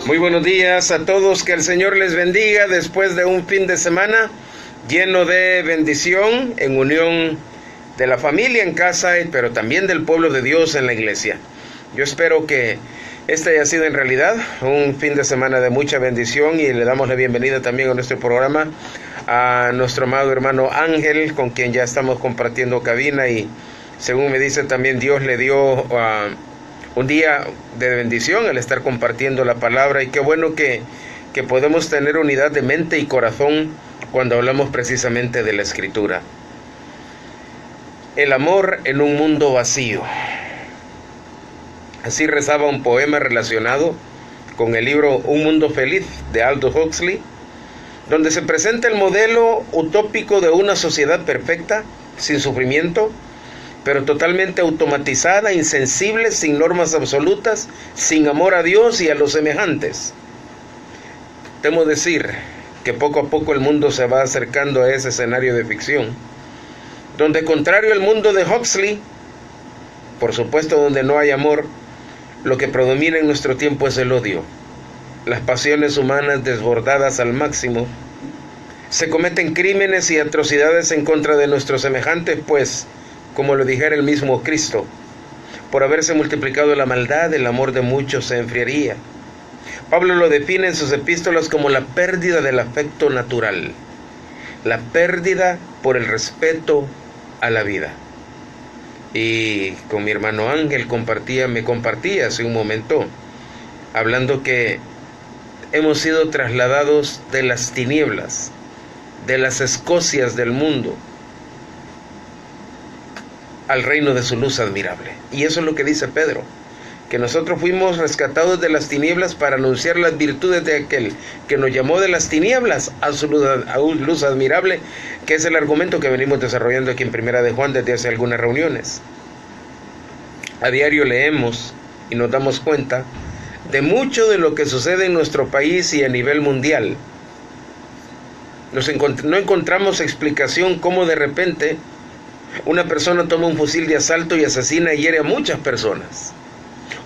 Muy buenos días a todos, que el Señor les bendiga después de un fin de semana lleno de bendición, en unión de la familia en casa, pero también del pueblo de Dios en la iglesia. Yo espero que este haya sido en realidad un fin de semana de mucha bendición, y le damos la bienvenida también a nuestro programa a nuestro amado hermano Ángel, con quien ya estamos compartiendo cabina, y según me dice también Dios le dio un día de bendición al estar compartiendo la palabra, y qué bueno que podemos tener unidad de mente y corazón cuando hablamos precisamente de la Escritura. El amor en un mundo vacío. Así rezaba un poema relacionado con el libro Un Mundo Feliz de Aldous Huxley, donde se presenta el modelo utópico de una sociedad perfecta, sin sufrimiento, pero totalmente automatizada, insensible, sin normas absolutas, sin amor a Dios y a los semejantes. Temo decir que poco a poco el mundo se va acercando a ese escenario de ficción, donde, contrario al mundo de Huxley, por supuesto donde no hay amor, lo que predomina en nuestro tiempo es el odio, las pasiones humanas desbordadas al máximo. Se cometen crímenes y atrocidades en contra de nuestros semejantes, pues, como lo dijera el mismo Cristo, por haberse multiplicado la maldad, el amor de muchos se enfriaría. Pablo lo define en sus epístolas como la pérdida del afecto natural, la pérdida por el respeto a la vida. Y con mi hermano Ángel me compartía hace un momento, hablando que hemos sido trasladados de las tinieblas, de las Escocias del mundo, al reino de su luz admirable. Y eso es lo que dice Pedro, que nosotros fuimos rescatados de las tinieblas para anunciar las virtudes de aquel que nos llamó de las tinieblas a su luz admirable, que es el argumento que venimos desarrollando aquí en Primera de Juan desde hace algunas reuniones. A diario leemos y nos damos cuenta de mucho de lo que sucede en nuestro país y a nivel mundial. No encontramos explicación cómo de repente una persona toma un fusil de asalto y asesina y hiere a muchas personas.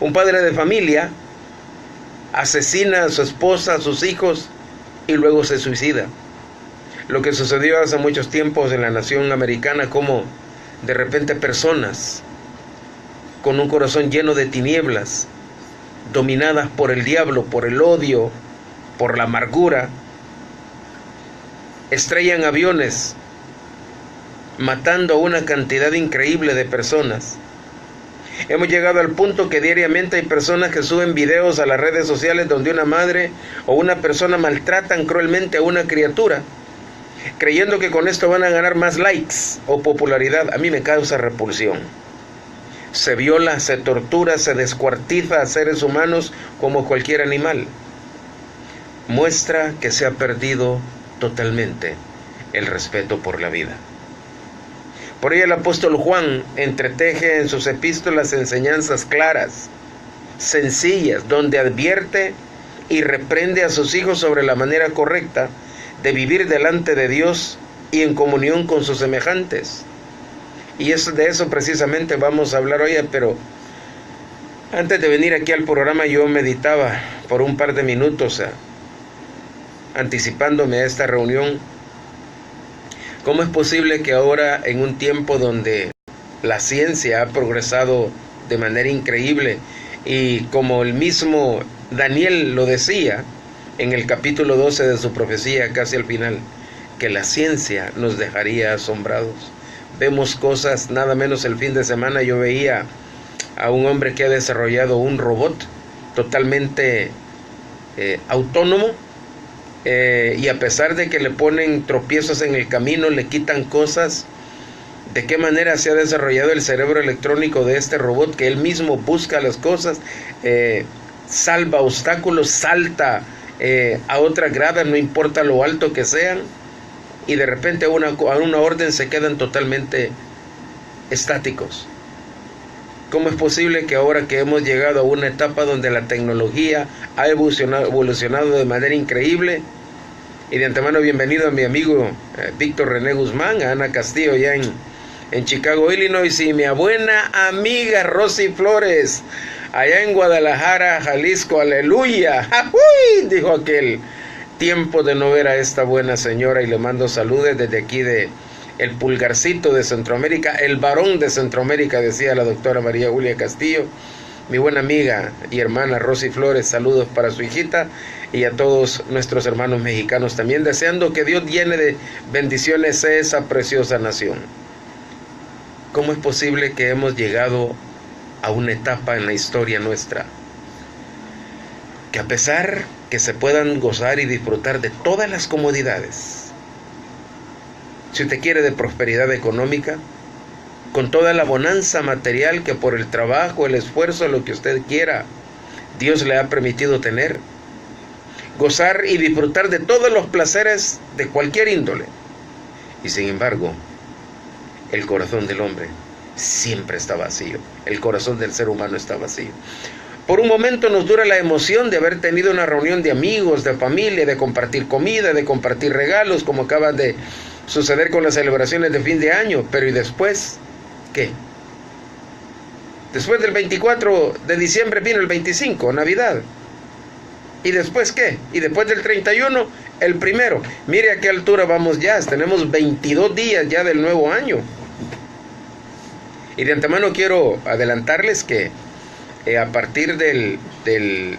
Un padre de familia asesina a su esposa, a sus hijos, y luego se suicida. Lo que sucedió hace muchos tiempos en la nación americana, como de repente personas con un corazón lleno de tinieblas, dominadas por el diablo, por el odio, por la amargura, estrellan aviones, matando a una cantidad increíble de personas. Hemos llegado al punto que diariamente hay personas que suben videos a las redes sociales donde una madre o una persona maltratan cruelmente a una criatura, creyendo que con esto van a ganar más likes o popularidad. A mí me causa repulsión. Se viola, se tortura, se descuartiza a seres humanos como cualquier animal. Muestra que se ha perdido totalmente el respeto por la vida. Por ello el apóstol Juan entreteje en sus epístolas enseñanzas claras, sencillas, donde advierte y reprende a sus hijos sobre la manera correcta de vivir delante de Dios y en comunión con sus semejantes. Y de eso precisamente vamos a hablar hoy, pero antes de venir aquí al programa yo meditaba por un par de minutos, anticipándome a esta reunión. ¿Cómo es posible que ahora, en un tiempo donde la ciencia ha progresado de manera increíble, y como el mismo Daniel lo decía en el capítulo 12 de su profecía, casi al final, que la ciencia nos dejaría asombrados? Vemos cosas, nada menos el fin de semana yo veía a un hombre que ha desarrollado un robot totalmente autónomo, y a pesar de que le ponen tropiezos en el camino, le quitan cosas. ¿De qué manera se ha desarrollado el cerebro electrónico de este robot, que él mismo busca las cosas, salva obstáculos, salta a otras gradas, no importa lo alto que sean, y de repente a una orden se quedan totalmente estáticos? ¿Cómo es posible que ahora que hemos llegado a una etapa donde la tecnología ha evolucionado de manera increíble? Y de antemano bienvenido a mi amigo Víctor René Guzmán, a Ana Castillo ya en Chicago, Illinois, y mi buena amiga Rosy Flores allá en Guadalajara, Jalisco, aleluya. ¡Uy! Dijo aquel. Tiempo de no ver a esta buena señora, y le mando saludos desde aquí de el pulgarcito de Centroamérica, el varón de Centroamérica, decía la doctora María Julia Castillo. Mi buena amiga y hermana Rosy Flores, saludos para su hijita y a todos nuestros hermanos mexicanos también, deseando que Dios llene de bendiciones esa preciosa nación. ¿Cómo es posible que hemos llegado a una etapa en la historia nuestra que a pesar que se puedan gozar y disfrutar de todas las comodidades, si usted quiere de prosperidad económica, con toda la bonanza material que por el trabajo, el esfuerzo, lo que usted quiera, Dios le ha permitido tener, gozar y disfrutar de todos los placeres de cualquier índole, y sin embargo, el corazón del hombre siempre está vacío, el corazón del ser humano está vacío. Por un momento nos dura la emoción de haber tenido una reunión de amigos, de familia, de compartir comida, de compartir regalos, como acaba de suceder con las celebraciones de fin de año. Pero ¿y después qué? Después del 24 de diciembre vino el 25, Navidad. ¿Y después qué? Y después del 31, el primero. Mire a qué altura vamos ya, tenemos 22 días ya del nuevo año. Y de antemano quiero adelantarles que a partir de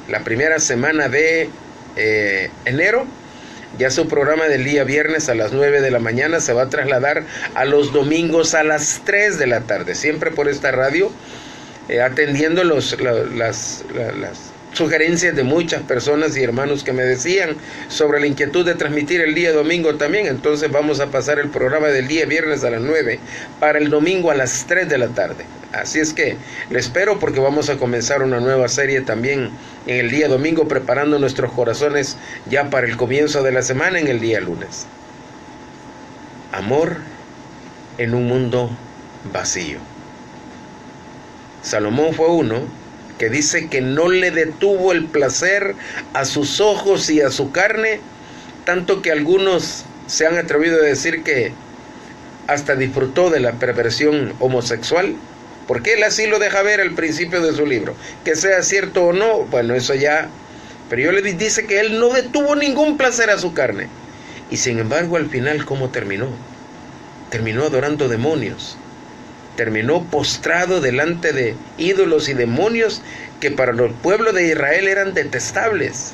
la primera semana de enero, ya su programa del día viernes a las 9 de la mañana se va a trasladar a los domingos a las 3 de la tarde, siempre por esta radio, atendiendo las sugerencias de muchas personas y hermanos que me decían sobre la inquietud de transmitir el día domingo también. Entonces vamos a pasar el programa del día viernes a las 9 para el domingo a las 3 de la tarde. Así es que le espero, porque vamos a comenzar una nueva serie también en el día domingo, preparando nuestros corazones ya para el comienzo de la semana en el día lunes. Amor en un mundo vacío. Salomón fue uno que dice que no le detuvo el placer a sus ojos y a su carne, tanto que algunos se han atrevido a decir que hasta disfrutó de la perversión homosexual, porque él así lo deja ver al principio de su libro. Que sea cierto o no, bueno, eso ya, pero yo le dice que él no detuvo ningún placer a su carne, y sin embargo al final, ¿cómo terminó? Terminó adorando demonios. Terminó postrado delante de ídolos y demonios que para el pueblo de Israel eran detestables.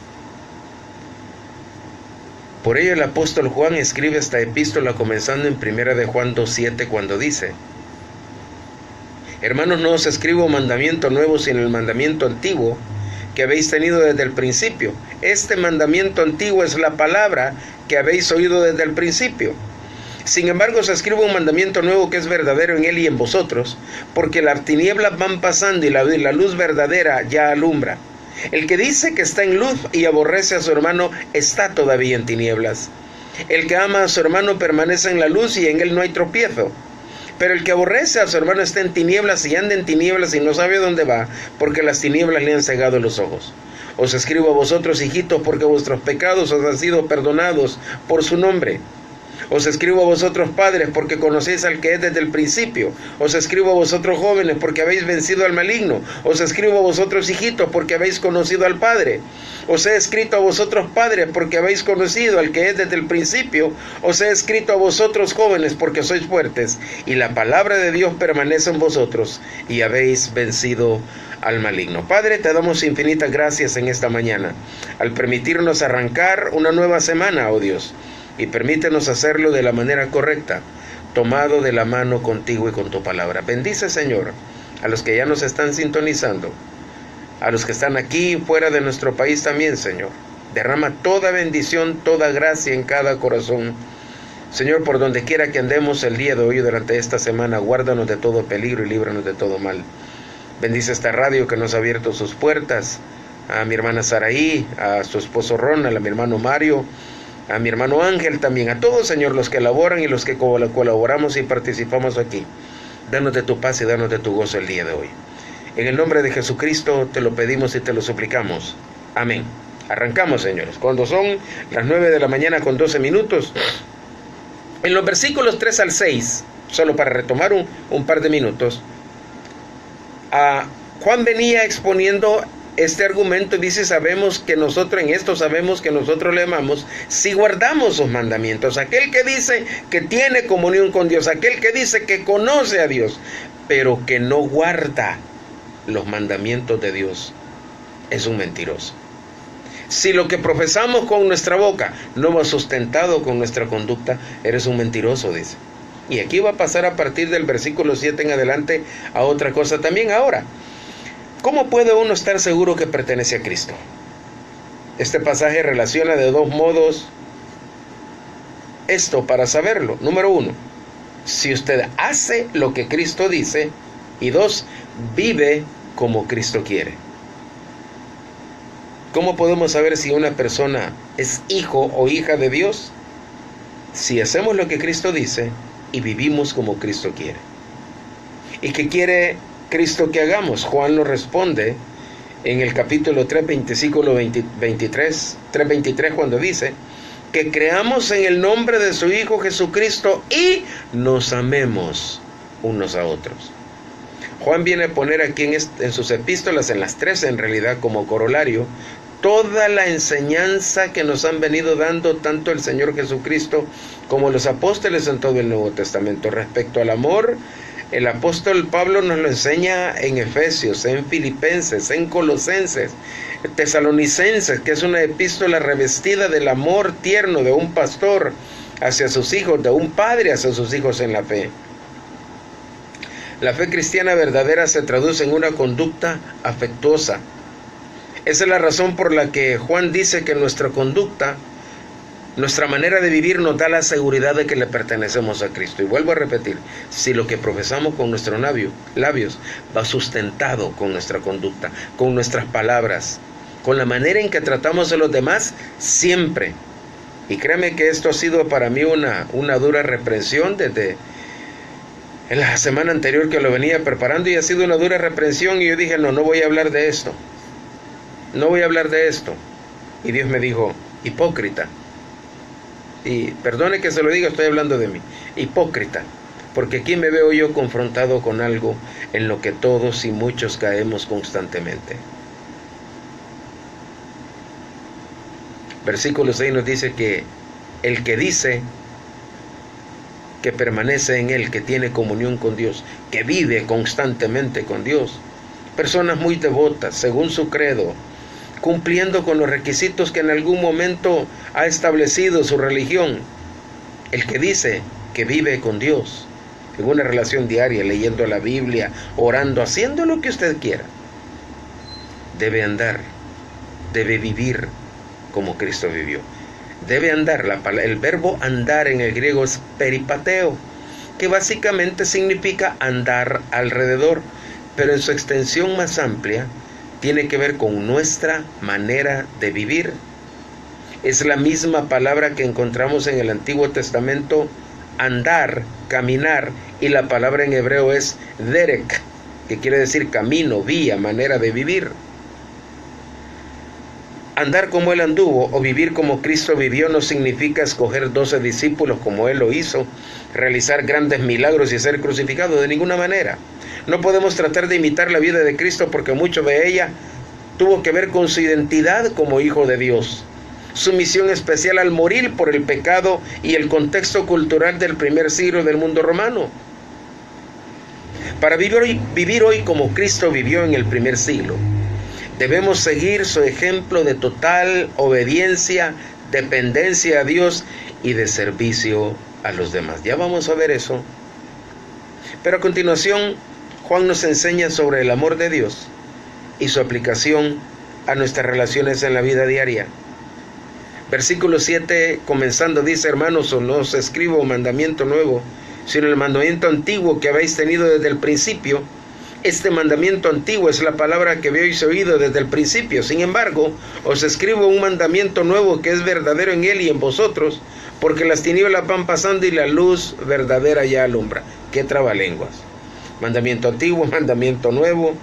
Por ello el apóstol Juan escribe esta epístola comenzando en 1 de Juan 2:7, cuando dice: hermanos, no os escribo mandamiento nuevo, sino el mandamiento antiguo que habéis tenido desde el principio. Este mandamiento antiguo es la palabra que habéis oído desde el principio. Sin embargo, os escribo un mandamiento nuevo que es verdadero en él y en vosotros, porque las tinieblas van pasando y la luz verdadera ya alumbra. El que dice que está en luz y aborrece a su hermano está todavía en tinieblas. El que ama a su hermano permanece en la luz y en él no hay tropiezo. Pero el que aborrece a su hermano está en tinieblas y anda en tinieblas y no sabe dónde va, porque las tinieblas le han cegado los ojos. Os escribo a vosotros, hijitos, porque vuestros pecados os han sido perdonados por su nombre. Os escribo a vosotros, padres, porque conocéis al que es desde el principio. Os escribo a vosotros, jóvenes, porque habéis vencido al maligno. Os escribo a vosotros, hijitos, porque habéis conocido al Padre. Os he escrito a vosotros, padres, porque habéis conocido al que es desde el principio. Os he escrito a vosotros, jóvenes, porque sois fuertes, y la palabra de Dios permanece en vosotros, y habéis vencido al maligno. Padre, te damos infinitas gracias en esta mañana, al permitirnos arrancar una nueva semana, oh Dios, y permítenos hacerlo de la manera correcta, tomado de la mano contigo y con tu palabra. Bendice, Señor, a los que ya nos están sintonizando, a los que están aquí y fuera de nuestro país también, Señor. Derrama toda bendición, toda gracia en cada corazón. Señor, por donde quiera que andemos el día de hoy durante esta semana, guárdanos de todo peligro y líbranos de todo mal. Bendice esta radio que nos ha abierto sus puertas, a mi hermana Saraí, a su esposo Ronald, a mi hermano Mario, a mi hermano Ángel también, a todos, Señor, los que laboran y los que colaboramos y participamos aquí. Danos de tu paz y danos de tu gozo el día de hoy. En el nombre de Jesucristo te lo pedimos y te lo suplicamos. Amén. Arrancamos, señores, cuando son las 9 de la mañana con 12 minutos. En los versículos 3 al 6, solo para retomar un par de minutos, Juan venía exponiendo este argumento y dice, sabemos que nosotros le amamos si guardamos sus mandamientos. Aquel que dice que tiene comunión con Dios, aquel que dice que conoce a Dios, pero que no guarda los mandamientos de Dios, es un mentiroso. Si lo que profesamos con nuestra boca no va sustentado con nuestra conducta, eres un mentiroso, dice. Y aquí va a pasar a partir del versículo 7 en adelante a otra cosa también ahora. ¿Cómo puede uno estar seguro que pertenece a Cristo? Este pasaje relaciona de dos modos esto para saberlo. Número 1, si usted hace lo que Cristo dice. Y 2, vive como Cristo quiere. ¿Cómo podemos saber si una persona es hijo o hija de Dios? Si hacemos lo que Cristo dice y vivimos como Cristo quiere. ¿Y qué quiere Cristo que hagamos? Juan lo responde en el capítulo 3, versículo 23, cuando dice que creamos en el nombre de su Hijo Jesucristo y nos amemos unos a otros. Juan viene a poner aquí en sus epístolas, en las 3 en realidad, como corolario, toda la enseñanza que nos han venido dando tanto el Señor Jesucristo como los apóstoles en todo el Nuevo Testamento. Respecto al amor, el apóstol Pablo nos lo enseña en Efesios, en Filipenses, en Colosenses, Tesalonicenses, que es una epístola revestida del amor tierno de un pastor hacia sus hijos, de un padre hacia sus hijos en la fe. La fe cristiana verdadera se traduce en una conducta afectuosa. Esa es la razón por la que Juan dice que nuestra conducta, nuestra manera de vivir nos da la seguridad de que le pertenecemos a Cristo. Y vuelvo a repetir, si lo que profesamos con nuestros labios va sustentado con nuestra conducta, con nuestras palabras, con la manera en que tratamos a los demás, siempre. Y créeme que esto ha sido para mí una dura reprensión desde en la semana anterior que lo venía preparando, y ha sido una dura reprensión, y yo dije, no voy a hablar de esto. No voy a hablar de esto. Y Dios me dijo, hipócrita. Y perdone que se lo diga, estoy hablando de mí. Hipócrita. Porque aquí me veo yo confrontado con algo en lo que todos y muchos caemos constantemente. Versículo 6 nos dice que el que dice que permanece en Él, que tiene comunión con Dios, que vive constantemente con Dios, personas muy devotas, según su credo, cumpliendo con los requisitos que en algún momento ha establecido su religión. El que dice que vive con Dios, en una relación diaria, leyendo la Biblia, orando, haciendo lo que usted quiera, debe andar, debe vivir como Cristo vivió. Debe andar, el verbo andar en el griego es peripateo, que básicamente significa andar alrededor, pero en su extensión más amplia tiene que ver con nuestra manera de vivir. Es la misma palabra que encontramos en el Antiguo Testamento, andar, caminar, y la palabra en hebreo es derek, que quiere decir camino, vía, manera de vivir. Andar como Él anduvo o vivir como Cristo vivió no significa escoger 12 discípulos como Él lo hizo, realizar grandes milagros y ser crucificado, de ninguna manera. No podemos tratar de imitar la vida de Cristo porque mucho de ella tuvo que ver con su identidad como Hijo de Dios, su misión especial al morir por el pecado y el contexto cultural del primer siglo del mundo romano. Para vivir hoy como Cristo vivió en el primer siglo, debemos seguir su ejemplo de total obediencia, dependencia a Dios y de servicio a los demás. Ya vamos a ver eso. Pero a continuación, Juan nos enseña sobre el amor de Dios y su aplicación a nuestras relaciones en la vida diaria. Versículo 7, comenzando, dice: hermanos, no os escribo mandamiento nuevo, sino el mandamiento antiguo que habéis tenido desde el principio. Este mandamiento antiguo es la palabra que habéis oído desde el principio. Sin embargo, os escribo un mandamiento nuevo que es verdadero en él y en vosotros, porque las tinieblas van pasando y la luz verdadera ya alumbra. ¿Qué trabalenguas? Mandamiento antiguo, mandamiento nuevo.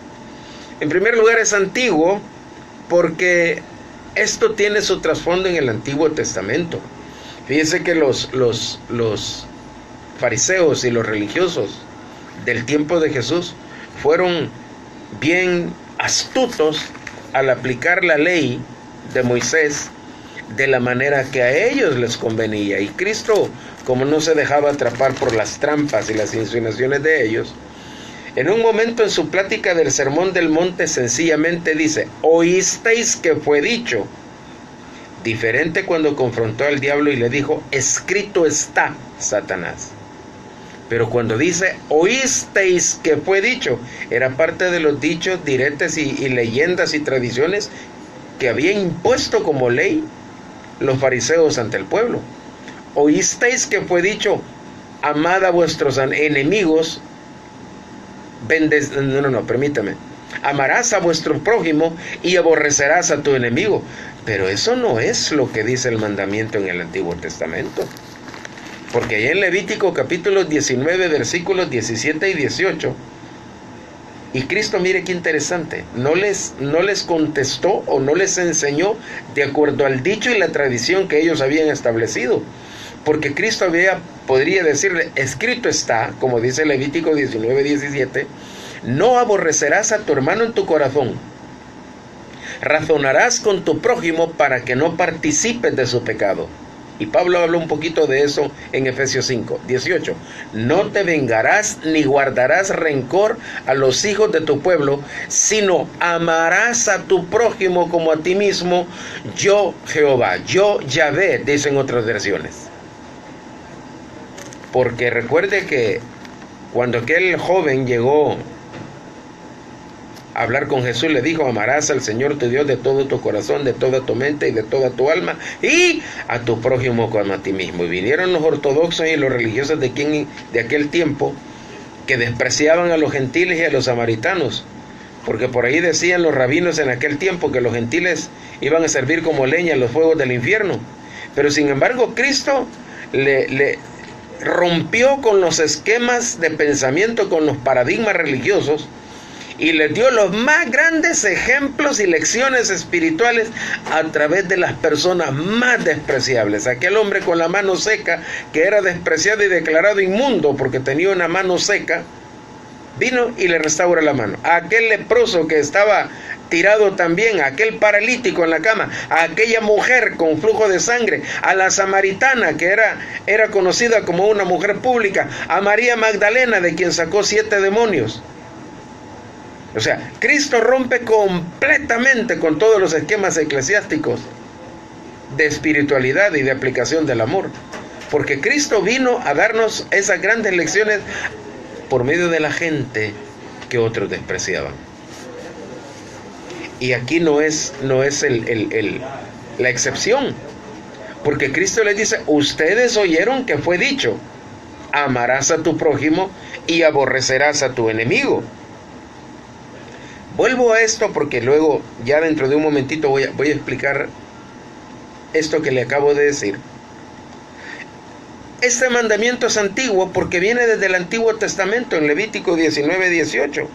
En primer lugar, es antiguo porque esto tiene su trasfondo en el Antiguo Testamento. Fíjense que los fariseos y los religiosos del tiempo de Jesús fueron bien astutos al aplicar la ley de Moisés de la manera que a ellos les convenía. Y Cristo, como no se dejaba atrapar por las trampas y las insinuaciones de ellos, en un momento en su plática del Sermón del Monte sencillamente dice: oísteis que fue dicho. Diferente cuando confrontó al diablo y le dijo: escrito está, Satanás. Pero cuando dice oísteis que fue dicho, era parte de los dichos, diretes y leyendas y tradiciones que había impuesto como ley los fariseos ante el pueblo. Oísteis que fue dicho: amad a vuestros enemigos, permítame, amarás a vuestro prójimo y aborrecerás a tu enemigo. Pero eso no es lo que dice el mandamiento en el Antiguo Testamento. Porque allá en Levítico capítulo 19, versículos 17 y 18, y Cristo, mire qué interesante, no les contestó o no les enseñó de acuerdo al dicho y la tradición que ellos habían establecido. Porque Cristo podría decirle: escrito está, como dice Levítico 19, 17, no aborrecerás a tu hermano en tu corazón, razonarás con tu prójimo para que no participes de su pecado. Y Pablo habla un poquito de eso en Efesios 5, 18. No te vengarás ni guardarás rencor a los hijos de tu pueblo, sino amarás a tu prójimo como a ti mismo. Yo Jehová, yo Yahvé, dicen otras versiones. Porque recuerde que cuando aquel joven llegó a hablar con Jesús, le dijo: amarás al Señor tu Dios de todo tu corazón, de toda tu mente y de toda tu alma, y a tu prójimo como a ti mismo. Y vinieron los ortodoxos y los religiosos de aquel tiempo, que despreciaban a los gentiles y a los samaritanos, porque por ahí decían los rabinos en aquel tiempo que los gentiles iban a servir como leña en los fuegos del infierno. Pero sin embargo Cristo le rompió con los esquemas de pensamiento, con los paradigmas religiosos, y les dio los más grandes ejemplos y lecciones espirituales a través de las personas más despreciables. Aquel hombre con la mano seca, que era despreciado y declarado inmundo porque tenía una mano seca, vino y le restaura la mano. A aquel leproso que estaba tirado también, a aquel paralítico en la cama, a aquella mujer con flujo de sangre, a la samaritana que era conocida como una mujer pública, a María Magdalena, de quien sacó 7 demonios. O sea, Cristo rompe completamente con todos los esquemas eclesiásticos de espiritualidad y de aplicación del amor. Porque Cristo vino a darnos esas grandes lecciones por medio de la gente que otros despreciaban. Y aquí no es la excepción. Porque Cristo les dice: ustedes oyeron que fue dicho: amarás a tu prójimo y aborrecerás a tu enemigo. Vuelvo a esto porque luego, ya dentro de un momentito, voy a explicar esto que le acabo de decir. Este mandamiento es antiguo porque viene desde el Antiguo Testamento, en Levítico 19, 18.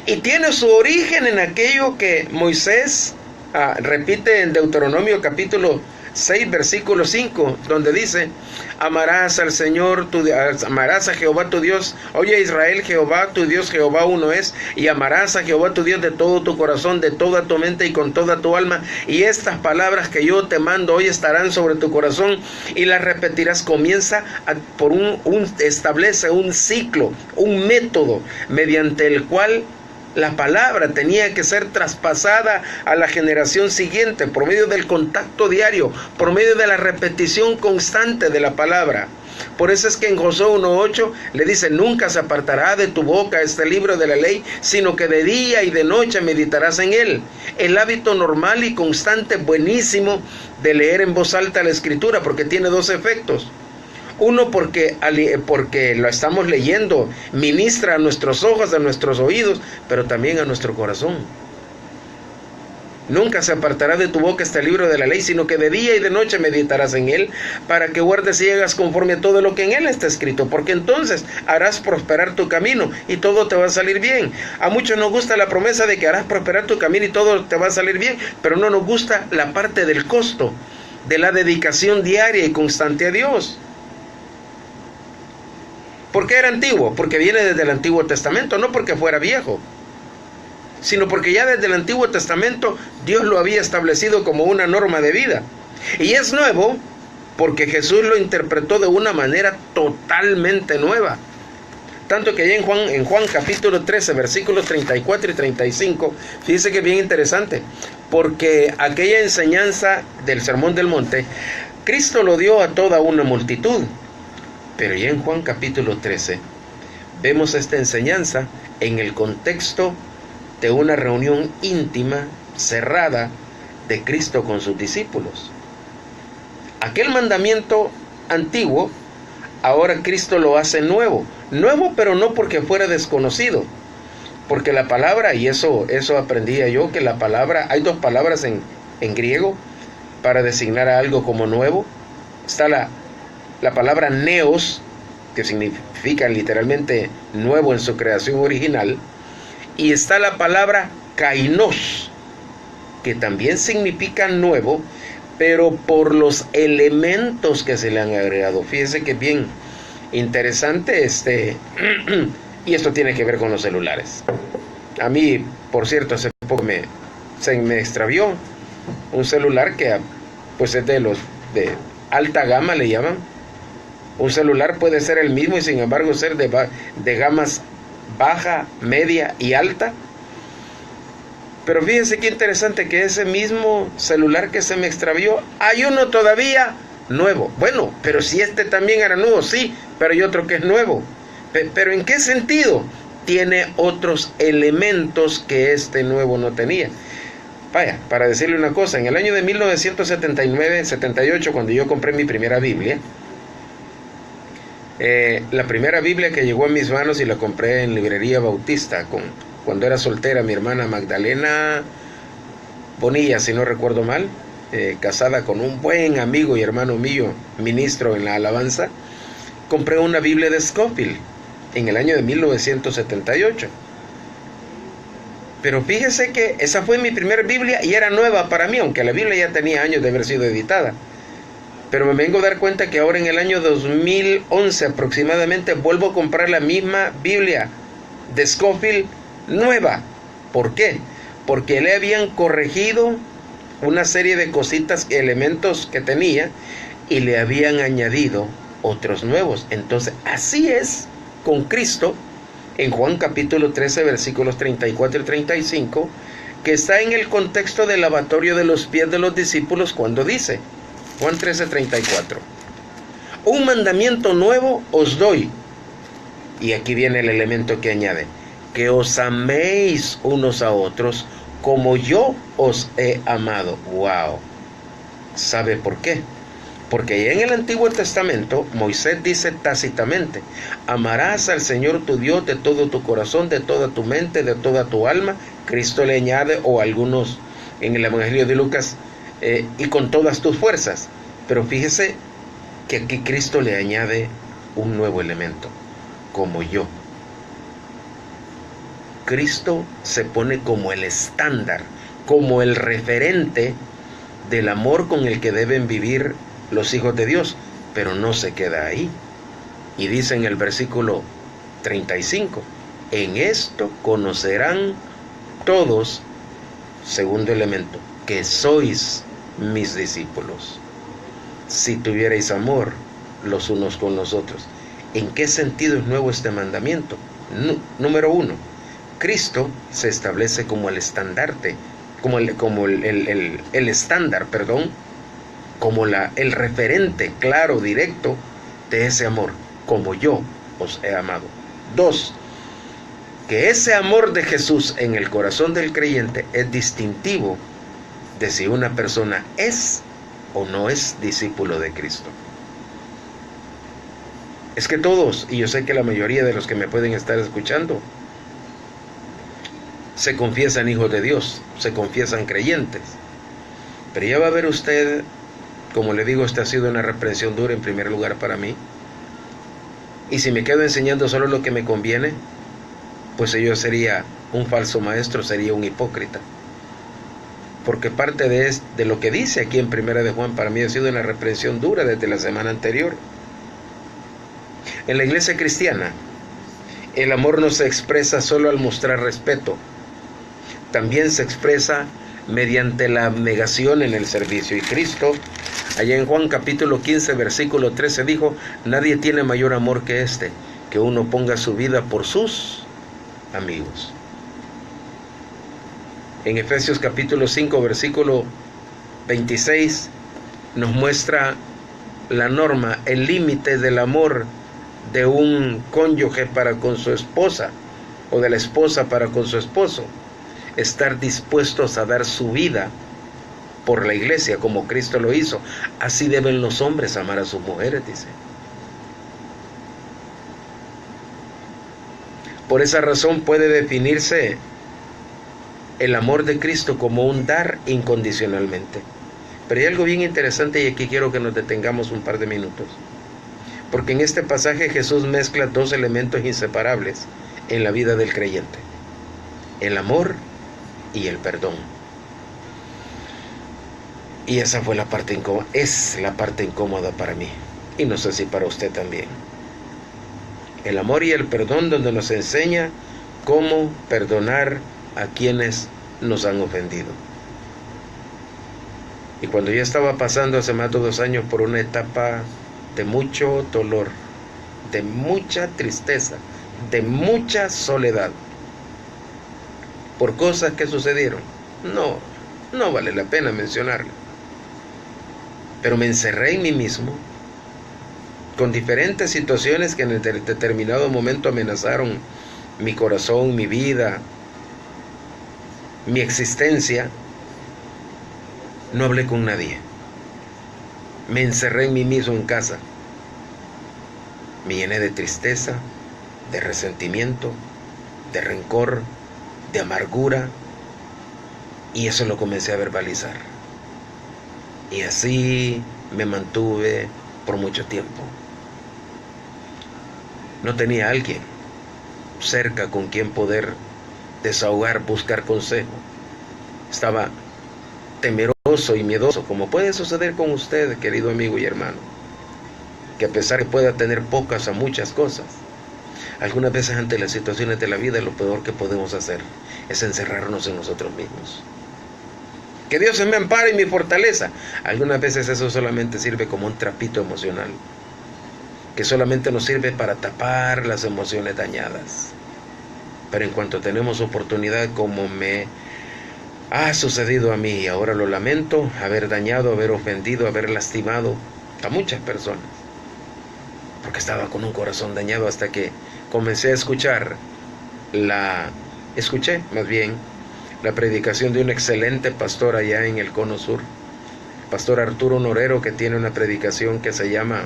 Y tiene su origen en aquello que Moisés repite en Deuteronomio capítulo 6, versículo 5, donde dice: amarás al Señor, amarás a Jehová tu Dios. Oye Israel, Jehová tu Dios, Jehová uno es, y amarás a Jehová tu Dios de todo tu corazón, de toda tu mente y con toda tu alma. Y estas palabras que yo te mando hoy estarán sobre tu corazón y las repetirás. Comienza establece un ciclo, un método mediante el cual la palabra tenía que ser traspasada a la generación siguiente por medio del contacto diario, por medio de la repetición constante de la palabra. Por eso es que en Josué 1:8 le dice: nunca se apartará de tu boca este libro de la ley, sino que de día y de noche meditarás en él. El hábito normal y constante, buenísimo, de leer en voz alta la escritura, porque tiene 2 efectos. Uno, porque lo estamos leyendo, ministra a nuestros ojos, a nuestros oídos, pero también a nuestro corazón. Nunca se apartará de tu boca este libro de la ley, sino que de día y de noche meditarás en él, para que guardes y hagas conforme a todo lo que en él está escrito, porque entonces harás prosperar tu camino y todo te va a salir bien. A muchos nos gusta la promesa de que harás prosperar tu camino y todo te va a salir bien, pero no nos gusta la parte del costo, de la dedicación diaria y constante a Dios. ¿Por qué era antiguo? Porque viene desde el Antiguo Testamento, no porque fuera viejo. sino porque ya desde el Antiguo Testamento Dios lo había establecido como una norma de vida. Y es nuevo porque Jesús lo interpretó de una manera totalmente nueva. Tanto que ya en Juan capítulo 13, versículos 34 y 35, fíjese que es bien interesante, porque aquella enseñanza del Sermón del Monte, Cristo lo dio a toda una multitud. Pero ya en Juan capítulo 13, vemos esta enseñanza en el contexto de una reunión íntima, cerrada, de Cristo con sus discípulos. Aquel mandamiento antiguo, ahora Cristo lo hace nuevo. Nuevo, pero no porque fuera desconocido. Porque la palabra, y eso aprendía yo, que la palabra, hay dos palabras en griego para designar a algo como nuevo. Está la palabra neos, que significa literalmente nuevo en su creación original. Y está la palabra kainos, que también significa nuevo, pero por los elementos que se le han agregado. Fíjese que bien interesante y esto tiene que ver con los celulares. A mí, por cierto, hace poco se me extravió un celular que pues es de alta gama, le llaman. Un celular puede ser el mismo y sin embargo ser de gamas baja, media y alta. Pero fíjense qué interesante que ese mismo celular que se me extravió, hay uno todavía nuevo. Bueno, pero si este también era nuevo, sí, pero hay otro que es nuevo. Pero ¿en qué sentido? Tiene otros elementos que este nuevo no tenía. Vaya, para decirle una cosa, en el año de 1979-78, cuando yo compré mi primera Biblia, la primera Biblia que llegó a mis manos y la compré en Librería Bautista, cuando era soltera, mi hermana Magdalena Bonilla, si no recuerdo mal, casada con un buen amigo y hermano mío, ministro en la alabanza, compré una Biblia de Scofield en el año de 1978. Pero fíjese que esa fue mi primera Biblia y era nueva para mí, aunque la Biblia ya tenía años de haber sido editada. Pero me vengo a dar cuenta que ahora en el año 2011 aproximadamente vuelvo a comprar la misma Biblia de Scofield nueva. ¿Por qué? Porque le habían corregido una serie de cositas, elementos que tenía y le habían añadido otros nuevos. Entonces, así es con Cristo en Juan capítulo 13, versículos 34 y 35, que está en el contexto del lavatorio de los pies de los discípulos cuando dice, Juan 13, 34, un mandamiento nuevo os doy. Y aquí viene el elemento que añade, que os améis unos a otros como yo os he amado. ¡Wow! ¿Sabe por qué? Porque en el Antiguo Testamento Moisés dice tácitamente, amarás al Señor tu Dios de todo tu corazón, de toda tu mente, de toda tu alma. Cristo le añade, o algunos en el Evangelio de Lucas, y con todas tus fuerzas. Pero fíjese que aquí Cristo le añade un nuevo elemento, como yo. Cristo se pone como el estándar, como el referente del amor con el que deben vivir los hijos de Dios, pero no se queda ahí. Y dice en el versículo 35, en esto conocerán todos, segundo elemento, que sois mis discípulos, si tuvierais amor los unos con los otros. ¿En qué sentido es nuevo este mandamiento? Número uno, Cristo se establece como el estandarte, como el estándar, como el referente claro, directo de ese amor, como yo os he amado. Dos, que ese amor de Jesús en el corazón del creyente es distintivo de si una persona es o no es discípulo de Cristo. Es que todos, y yo sé que la mayoría de los que me pueden estar escuchando, se confiesan hijos de Dios, se confiesan creyentes. Pero ya va a ver usted, como le digo, esta ha sido una reprensión dura en primer lugar para mí. Y si me quedo enseñando solo lo que me conviene, pues yo sería un falso maestro, sería un hipócrita. Porque parte de lo que dice aquí en Primera de Juan para mí ha sido una reprensión dura desde la semana anterior. En la iglesia cristiana, el amor no se expresa solo al mostrar respeto, también se expresa mediante la abnegación en el servicio. Y Cristo, allá en Juan capítulo 15, versículo 13, dijo: nadie tiene mayor amor que este, que uno ponga su vida por sus amigos. En Efesios capítulo 5, versículo 26, nos muestra la norma, el límite del amor de un cónyuge para con su esposa, o de la esposa para con su esposo: estar dispuestos a dar su vida por la iglesia, como Cristo lo hizo. Así deben los hombres amar a sus mujeres, dice. Por esa razón puede definirse el amor de Cristo como un dar incondicionalmente. Pero hay algo bien interesante, y aquí quiero que nos detengamos un par de minutos, porque en este pasaje Jesús mezcla dos elementos inseparables en la vida del creyente: el amor y el perdón. Y esa fue la parte incómoda, es la parte incómoda para mí, y no sé si para usted también. El amor y el perdón, donde nos enseña cómo perdonar a quienes nos han ofendido. Y cuando yo estaba pasando hace más de 2 años por una etapa de mucho dolor, de mucha tristeza, de mucha soledad, por cosas que sucedieron, no vale la pena mencionarlo, pero me encerré en mí mismo con diferentes situaciones que en determinado momento amenazaron mi corazón, mi vida, mi existencia. No hablé con nadie, me encerré en mí mismo en casa, me llené de tristeza, de resentimiento, de rencor, de amargura, y eso lo comencé a verbalizar, y así me mantuve por mucho tiempo. No tenía a alguien cerca con quien poder desahogar, buscar consejo. Estaba temeroso y miedoso, como puede suceder con usted, querido amigo y hermano, que a pesar que pueda tener pocas a muchas cosas, algunas veces ante las situaciones de la vida lo peor que podemos hacer es encerrarnos en nosotros mismos. Que Dios es mi amparo y mi fortaleza. Algunas veces eso solamente sirve como un trapito emocional, que solamente nos sirve para tapar las emociones dañadas. Pero en cuanto tenemos oportunidad, como me ha sucedido a mí, y ahora lo lamento, haber dañado, haber ofendido, haber lastimado a muchas personas, porque estaba con un corazón dañado, hasta que comencé a escuché la predicación de un excelente pastor allá en el Cono Sur, pastor Arturo Norero, que tiene una predicación que se llama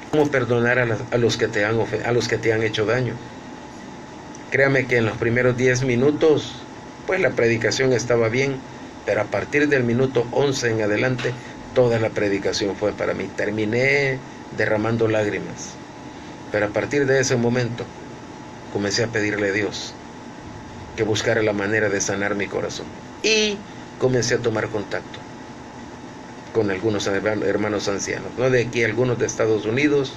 ¿Cómo perdonar a los que te han hecho daño? Créame que en los primeros 10 minutos, pues la predicación estaba bien, pero a partir del minuto 11 en adelante, toda la predicación fue para mí. Terminé derramando lágrimas, pero a partir de ese momento comencé a pedirle a Dios que buscara la manera de sanar mi corazón, y comencé a tomar contacto con algunos hermanos ancianos, no de aquí, algunos de Estados Unidos,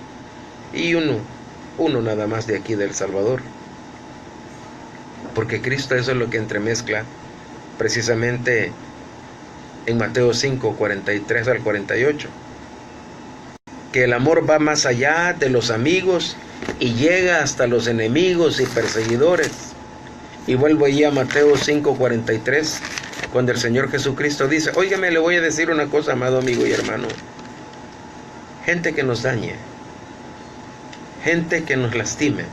y uno nada más de aquí de El Salvador, porque Cristo eso es lo que entremezcla precisamente en Mateo 5, 43 al 48, que el amor va más allá de los amigos y llega hasta los enemigos y perseguidores. Y vuelvo allí a Mateo 5, 43, cuando el Señor Jesucristo dice: óigame, le voy a decir una cosa, amado amigo y hermano, gente que nos dañe, gente que nos lastime,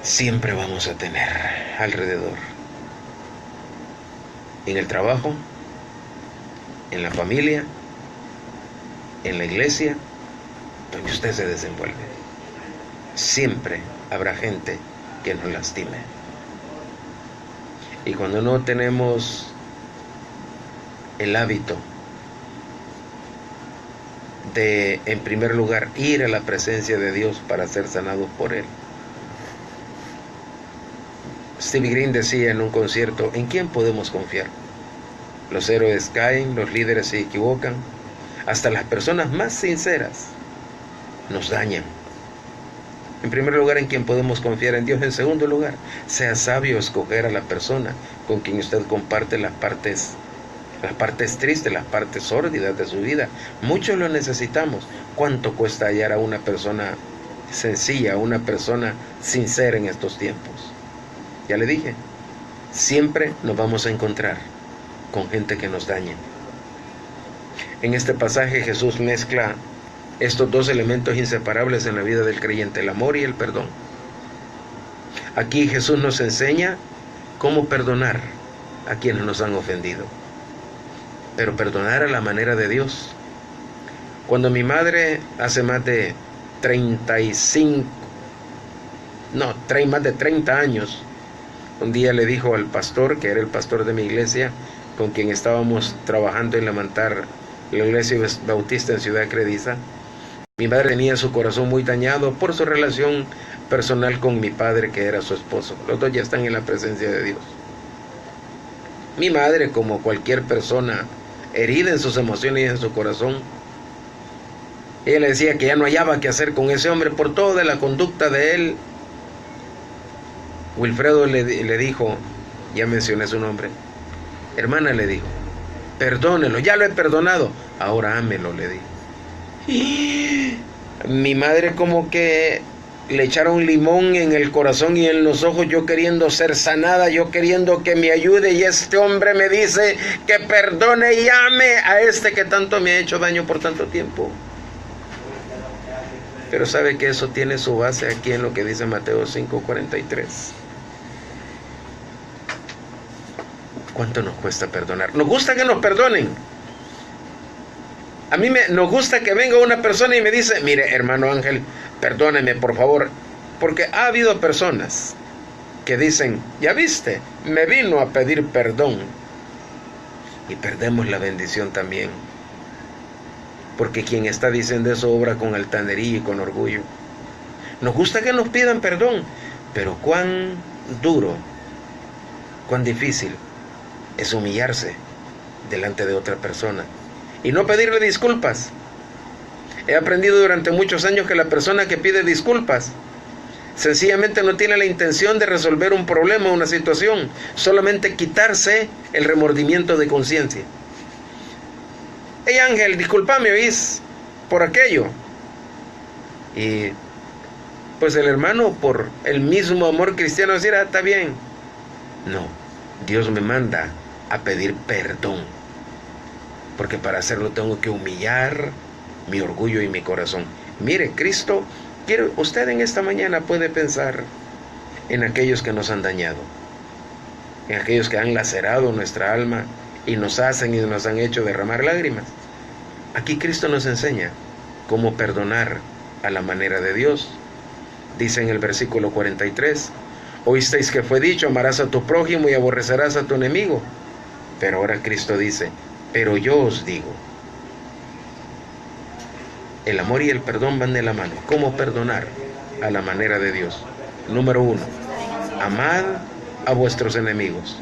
siempre vamos a tener alrededor, en el trabajo, en la familia, en la iglesia, donde usted se desenvuelve. Siempre habrá gente que nos lastime. Y cuando no tenemos el hábito de, en primer lugar, ir a la presencia de Dios para ser sanados por Él. Stevie Green decía en un concierto: ¿en quién podemos confiar? Los héroes caen, los líderes se equivocan, hasta las personas más sinceras nos dañan. En primer lugar, en quien podemos confiar, en Dios. En segundo lugar, sea sabio escoger a la persona con quien usted comparte las partes tristes, las partes sórdidas de su vida. Muchos lo necesitamos. ¿Cuánto cuesta hallar a una persona sencilla, a una persona sincera en estos tiempos? Ya le dije, siempre nos vamos a encontrar con gente que nos dañe. En este pasaje Jesús mezcla estos dos elementos inseparables en la vida del creyente, el amor y el perdón. Aquí Jesús nos enseña cómo perdonar a quienes nos han ofendido, pero perdonar a la manera de Dios. Cuando mi madre hace más de 30 años, un día le dijo al pastor, que era el pastor de mi iglesia, con quien estábamos trabajando en levantar la iglesia bautista en Ciudad Crediza, mi madre tenía su corazón muy dañado por su relación personal con mi padre, que era su esposo. Los dos ya están en la presencia de Dios. Mi madre, como cualquier persona herida en sus emociones y en su corazón, ella le decía que ya no hallaba qué hacer con ese hombre por toda la conducta de él. Wilfredo le dijo, ya mencioné su nombre, hermana, le dijo, perdónelo, ya lo he perdonado, ahora ámelo, le dijo. Y mi madre como que le echaron limón en el corazón y en los ojos, yo queriendo ser sanada, yo queriendo que me ayude, y este hombre me dice que perdone y ame a este que tanto me ha hecho daño por tanto tiempo. Pero sabe que eso tiene su base aquí en lo que dice Mateo 5:43. ¿Cuánto nos cuesta perdonar? Nos gusta que nos perdonen. A mí nos gusta que venga una persona y me dice, mire, hermano Ángel, perdóneme por favor, porque ha habido personas que dicen, ya viste, me vino a pedir perdón, y perdemos la bendición también, porque quien está diciendo eso obra con altanería y con orgullo. Nos gusta que nos pidan perdón, pero cuán duro, cuán difícil es humillarse delante de otra persona y no pedirle disculpas. He aprendido durante muchos años que la persona que pide disculpas sencillamente no tiene la intención de resolver un problema o una situación, solamente quitarse el remordimiento de conciencia. Hey Ángel, discúlpame, ¿oís? Por aquello. Y pues el hermano, por el mismo amor cristiano, decir, está bien. No, Dios me manda a pedir perdón, porque para hacerlo tengo que humillar mi orgullo y mi corazón. Mire, Cristo, usted en esta mañana puede pensar en aquellos que nos han dañado, en aquellos que han lacerado nuestra alma y nos hacen y nos han hecho derramar lágrimas. Aquí Cristo nos enseña cómo perdonar a la manera de Dios. Dice en el versículo 43, oísteis que fue dicho, amarás a tu prójimo y aborrecerás a tu enemigo. Pero ahora Cristo dice, pero yo os digo. El amor y el perdón van de la mano. ¿Cómo perdonar a la manera de Dios? Número 1, amad a vuestros enemigos.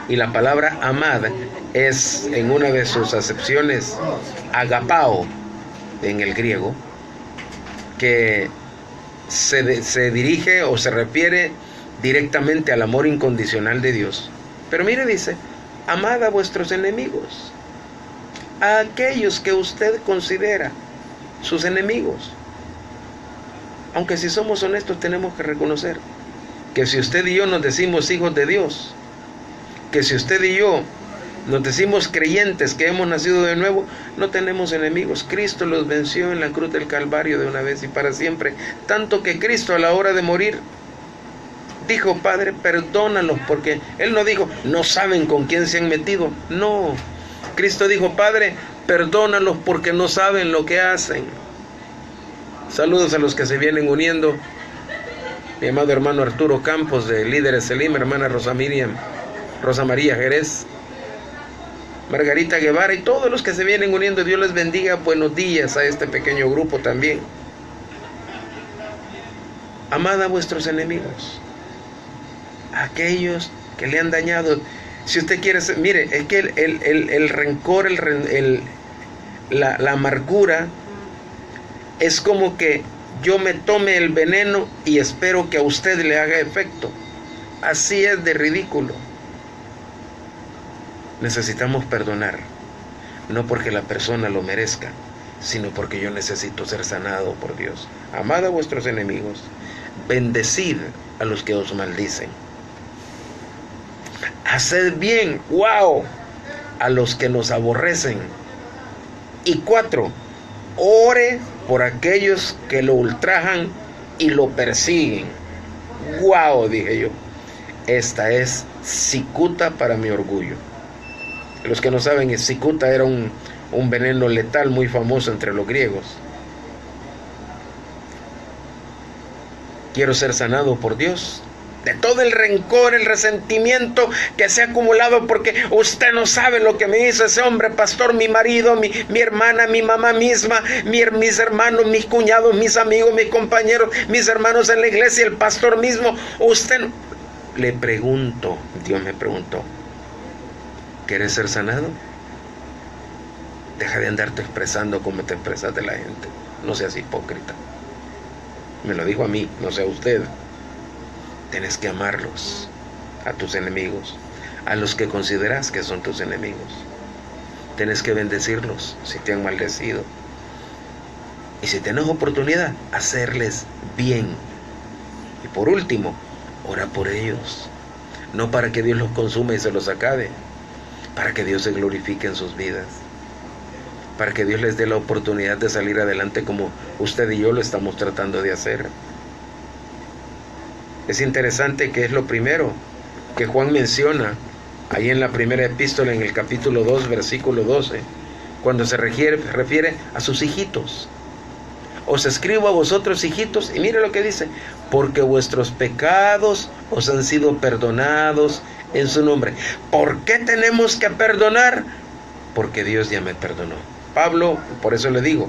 Y la palabra amad es, en una de sus acepciones, agapao en el griego, que se dirige o se refiere directamente al amor incondicional de Dios. Pero mire, dice, amad a vuestros enemigos, a aquellos que usted considera sus enemigos. Aunque si somos honestos tenemos que reconocer que si usted y yo nos decimos hijos de Dios, que si usted y yo nos decimos creyentes que hemos nacido de nuevo, no tenemos enemigos. Cristo los venció en la cruz del Calvario de una vez y para siempre. Tanto que Cristo, a la hora de morir, dijo, Padre, perdónalos, porque Él no dijo, no saben con quién se han metido. No, Cristo dijo, Padre, perdónalos porque no saben lo que hacen. Saludos a los que se vienen uniendo. Mi amado hermano Arturo Campos, de Líderes Selim, hermana Rosa María Jerez, Margarita Guevara y todos los que se vienen uniendo. Dios les bendiga. Buenos días a este pequeño grupo también. Amad a vuestros enemigos, a aquellos que le han dañado. Si usted quiere, mire, es que el rencor, la amargura, es como que yo me tome el veneno y espero que a usted le haga efecto. Así es de ridículo. Necesitamos perdonar, no porque la persona lo merezca, sino porque yo necesito ser sanado por Dios. Amad a vuestros enemigos, bendecid a los que os maldicen, haced bien, wow, a los que nos aborrecen. Y 4, ore por aquellos que lo ultrajan y lo persiguen. Wow, dije yo, esta es cicuta para mi orgullo. Los que no saben, cicuta era un veneno letal muy famoso entre los griegos. Quiero ser sanado por Dios de todo el rencor, el resentimiento que se ha acumulado porque usted no sabe lo que me hizo ese hombre, pastor, mi marido, mi hermana, mi mamá misma, mis hermanos, mis cuñados, mis amigos, mis compañeros, mis hermanos en la iglesia, el pastor mismo. Usted, le pregunto, Dios me preguntó, ¿quieres ser sanado? Deja de andarte expresando como te expresas de la gente. No seas hipócrita. Me lo dijo a mí, no sea usted. Tienes que amarlos, a tus enemigos, a los que consideras que son tus enemigos. Tienes que bendecirlos si te han maldecido. Y si tienes oportunidad, hacerles bien. Y por último, ora por ellos. No para que Dios los consuma y se los acabe, para que Dios se glorifique en sus vidas, para que Dios les dé la oportunidad de salir adelante como usted y yo lo estamos tratando de hacer. Es interesante que es lo primero que Juan menciona ahí en la primera epístola, en el capítulo 2, versículo 12, cuando se refiere a sus hijitos. Os escribo a vosotros, hijitos, y mire lo que dice, porque vuestros pecados os han sido perdonados en su nombre. ¿Por qué tenemos que perdonar? Porque Dios ya me perdonó. Pablo, por eso le digo,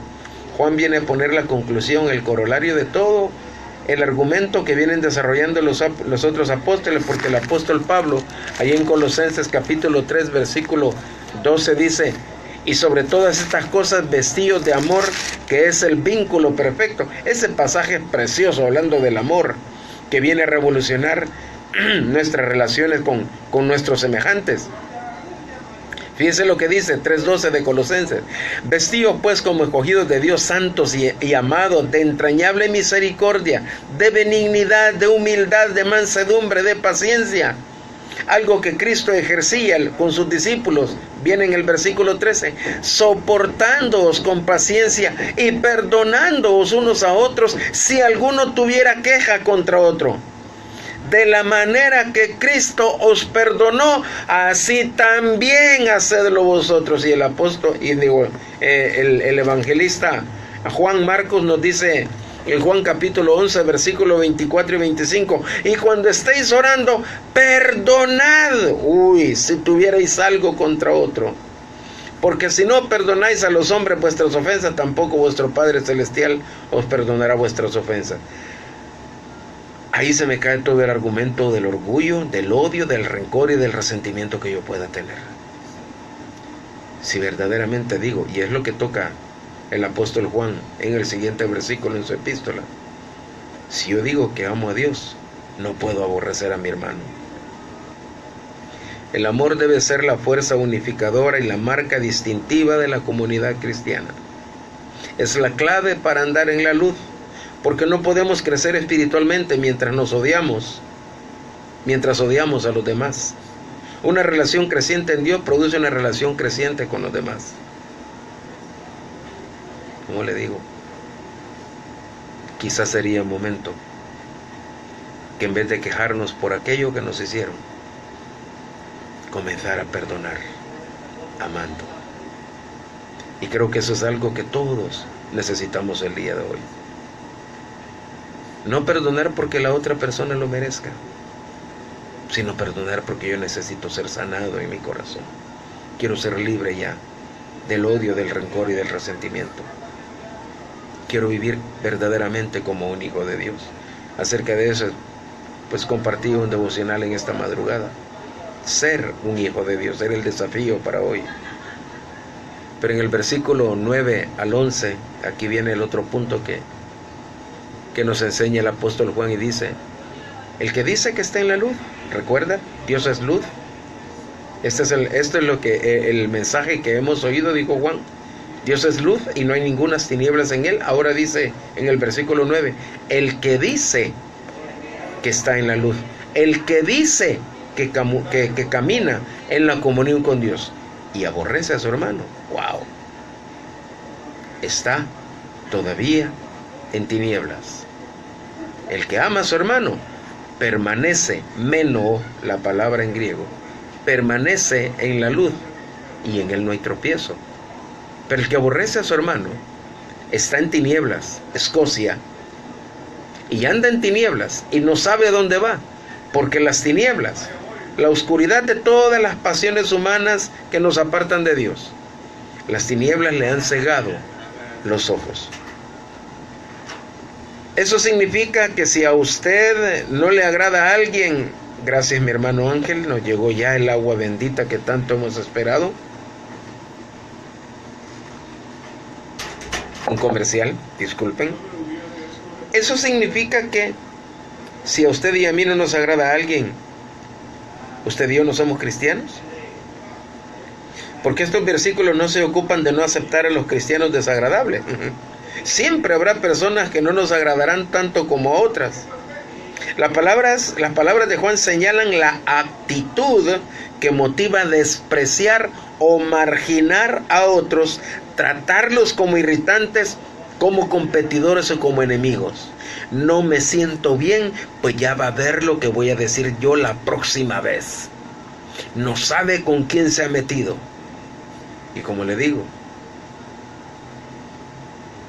Juan viene a poner la conclusión, el corolario de todo el argumento que vienen desarrollando los otros apóstoles, porque el apóstol Pablo, ahí en Colosenses capítulo 3, versículo 12 dice, y sobre todas estas cosas vestidos de amor, que es el vínculo perfecto. Ese pasaje es precioso, hablando del amor, que viene a revolucionar nuestras relaciones con nuestros semejantes. Fíjense lo que dice 3:12 de Colosenses. Vestidos pues como escogidos de Dios, santos y amados, de entrañable misericordia, de benignidad, de humildad, de mansedumbre, de paciencia. Algo que Cristo ejercía con sus discípulos, viene en el versículo 13, soportándoos con paciencia y perdonándoos unos a otros si alguno tuviera queja contra otro. De la manera que Cristo os perdonó, así también hacedlo vosotros. Y el apóstol, el evangelista Juan Marcos nos dice en Juan capítulo 11, versículo 24 y 25, y cuando estéis orando, perdonad, si tuvierais algo contra otro. Porque si no perdonáis a los hombres vuestras ofensas, tampoco vuestro Padre Celestial os perdonará vuestras ofensas. Ahí se me cae todo el argumento del orgullo, del odio, del rencor y del resentimiento que yo pueda tener. Si verdaderamente digo, y es lo que toca el apóstol Juan en el siguiente versículo en su epístola, si yo digo que amo a Dios, no puedo aborrecer a mi hermano. El amor debe ser la fuerza unificadora y la marca distintiva de la comunidad cristiana. Es la clave para andar en la luz. Porque no podemos crecer espiritualmente mientras nos odiamos, mientras odiamos a los demás. Una relación creciente en Dios produce una relación creciente con los demás. Como le digo, quizás sería el momento que en vez de quejarnos por aquello que nos hicieron, comenzar a perdonar, amando. Y creo que eso es algo que todos necesitamos el día de hoy. No perdonar porque la otra persona lo merezca, sino perdonar porque yo necesito ser sanado en mi corazón. Quiero ser libre ya del odio, del rencor y del resentimiento. Quiero vivir verdaderamente como un hijo de Dios. Acerca de eso, pues compartí un devocional en esta madrugada. Ser un hijo de Dios era el desafío para hoy. Pero en el versículo 9 al 11, aquí viene el otro punto que que nos enseña el apóstol Juan y dice, el que dice que está en la luz, recuerda, Dios es luz. Esto es lo que el mensaje que hemos oído, dijo Juan. Dios es luz y no hay ninguna tinieblas en él. Ahora dice en el versículo 9, el que dice que está en la luz, el que dice que camina en la comunión con Dios y aborrece a su hermano, wow, está todavía en tinieblas. El que ama a su hermano permanece, meno, la palabra en griego, permanece en la luz y en él no hay tropiezo. Pero el que aborrece a su hermano está en tinieblas, Escocia, y anda en tinieblas y no sabe a dónde va, porque las tinieblas, la oscuridad de todas las pasiones humanas que nos apartan de Dios, las tinieblas le han cegado los ojos. Eso significa que si a usted no le agrada a alguien, gracias mi hermano Ángel, nos llegó ya el agua bendita que tanto hemos esperado. Un comercial, disculpen. Eso significa que si a usted y a mí no nos agrada a alguien, ¿usted y yo no somos cristianos? Porque estos versículos no se ocupan de no aceptar a los cristianos desagradables. Siempre habrá personas que no nos agradarán tanto como a otras. Las palabras de Juan señalan la actitud que motiva a despreciar o marginar a otros, tratarlos como irritantes, como competidores o como enemigos. No me siento bien, pues ya va a ver lo que voy a decir yo la próxima vez. No sabe con quién se ha metido. Y como le digo,